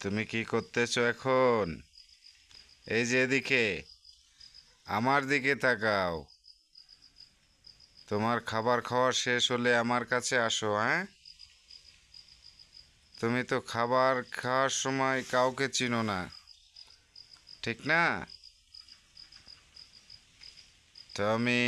তুমি কি করতেছো এখন? এই যে এদিকে আমার দিকে তাকাও। তোমার খাবার খাওয়া শেষ হলে আমার কাছে আসো, হ্যাঁ? তুমি তো খাবার খাওয়ার সময় কাউকে চিনো না, ঠিক না? তুমি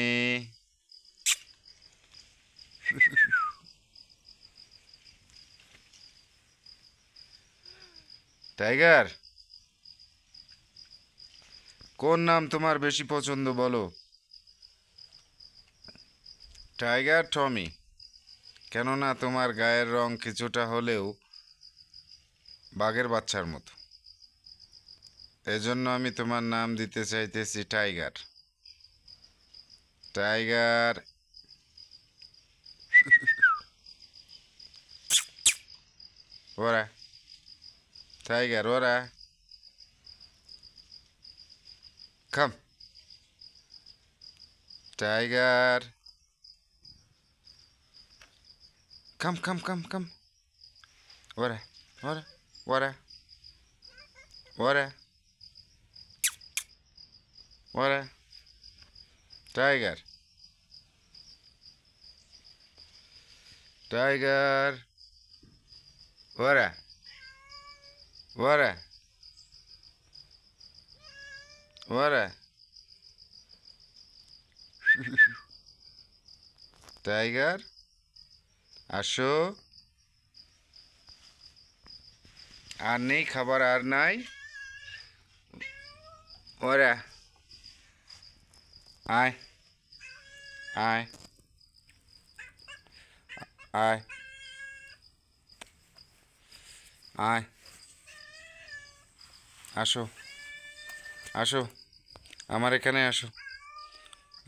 টাইগার, কোন নাম তোমার বেশি পছন্দ বলো? টাইগার, টমি? কেননা তোমার গায়ের রং কিছুটা হলেও বাঘের বাচ্চার মতো। এজন্য আমি তোমার নাম দিতে চাইতেছি টাইগার। টাইগার, ওরা টাইগার, ওরা কাম। টাইগার, কাম কাম কাম কাম। ওরা ওরা ওরা ওরা ওরা টাইগার, টাইগার, ওরা ওরা ওরা টাইগার, আসো। আর নেই খাবার, আর নাই। ওরা আয়, আয়, আয়, আয়, আসো, আসো, আমার এখানে আসো,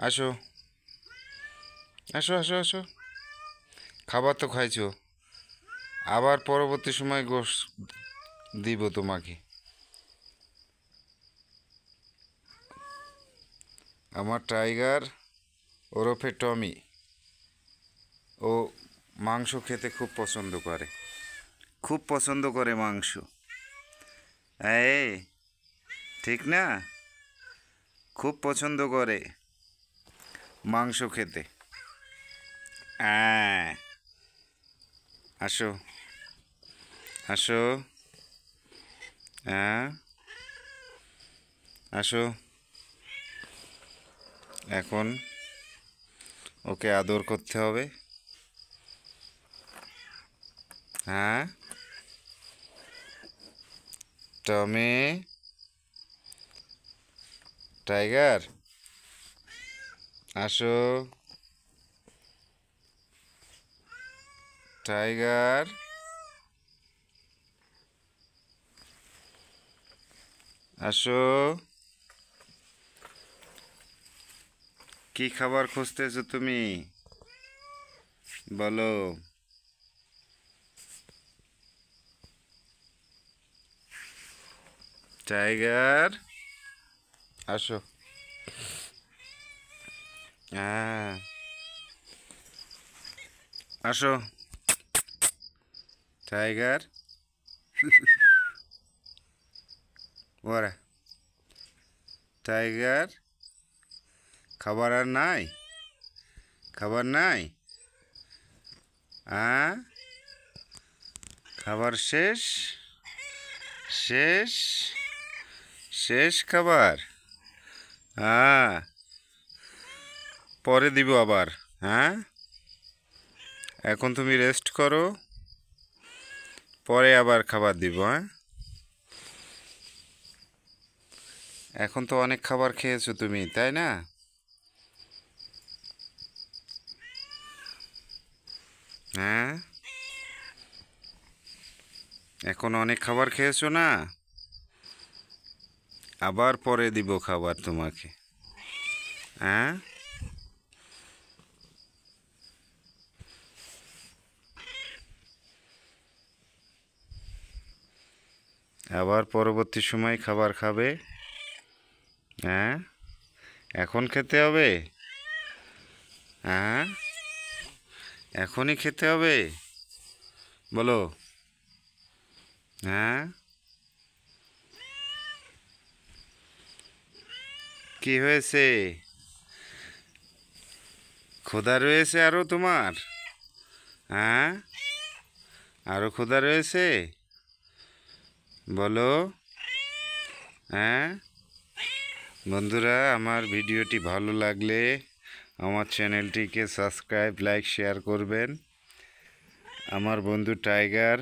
আসো, আসো, আসো, আসো। খাবার তো খাইছো, আবার পরবর্তী সময় গোশ দিব তোমাকে। আমার টাইগার ওরফে টমি, ও মাংস খেতে খুব পছন্দ করে, খুব পছন্দ করে মাংস। এই, ঠিক না? খুব পছন্দ করে মাংস খেতে। হ্যাঁ, আসো, আসো, হ্যাঁ, আসো। এখন ওকে আদর করতে হবে। হ্যাঁ, টমি, টাইগার, আসো, টাইগার, আসো। কি খাবার খুঁজতেছো তুমি? বলো। টাইগার, আসো। হ্যাঁ, আসো। টাইগার, ওরা টাইগার, খাবার আর নাই? খাবার নাই? হ্যাঁ, খাবার শেষ? শেষ? শেষ খাবার? হ্যাঁ, পরে দিব আবার। হ্যাঁ, এখন তুমি রেস্ট করো, পরে আবার খাবার দিব। হ্যাঁ, এখন তো অনেক খাবার খেয়েছো তুমি, তাই না? হ্যাঁ, এখন অনেক খাবার খেয়েছো না? আবার পরে দিব খাবার তোমাকে। হ্যাঁ, আবার পরবর্তী সময় খাবার খাবে। হ্যাঁ, এখন খেতে হবে? হ্যাঁ, এখনই খেতে হবে? বলো। হ্যাঁ, কি হয়েছে? ক্ষুধা রয়েছে আরো তোমার? হ্যাঁ, আরো ক্ষুধা রয়েছে? বলো। হ্যাঁ বন্ধুরা, আমার ভিডিওটি ভালো লাগলে আমার চ্যানেলটিকে সাবস্ক্রাইব, লাইক, শেয়ার করবেন। আমার বন্ধু টাইগার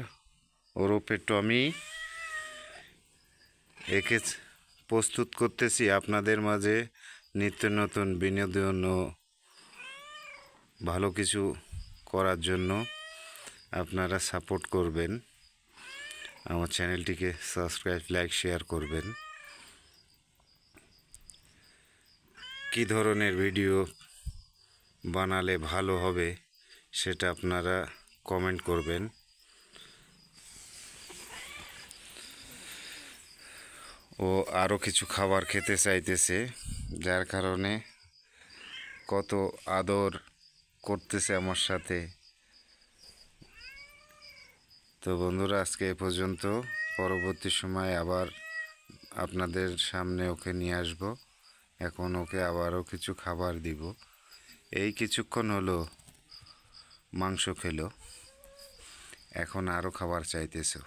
ওরফে টমি, একে প্রস্তুত করতেছি আপনাদের মাঝে নিত্য নতুন বিনোদন ও ভালো কিছু করার জন্য। আপনারা সাপোর্ট করবেন, আমার চ্যানেলটিকে সাবস্ক্রাইব, লাইক, শেয়ার করবেন। কী ধরনের ভিডিও বানালে ভালো হবে সেটা আপনারা কমেন্ট করবেন। ও আরও কিছু খাবার খেতে চাইতেছে, যার কারণে কত আদর করতেছে আমার সাথে। তো বন্ধুরা, আজকে এ পর্যন্ত। পরবর্তী সময় আবার আপনাদের সামনে ওকে নিয়ে আসব। এখন ওকে আবারও কিছু খাবার দিব। এই কিছুক্ষণ হলো মাংস খেলো, এখন আরও খাবার চাইতেছে।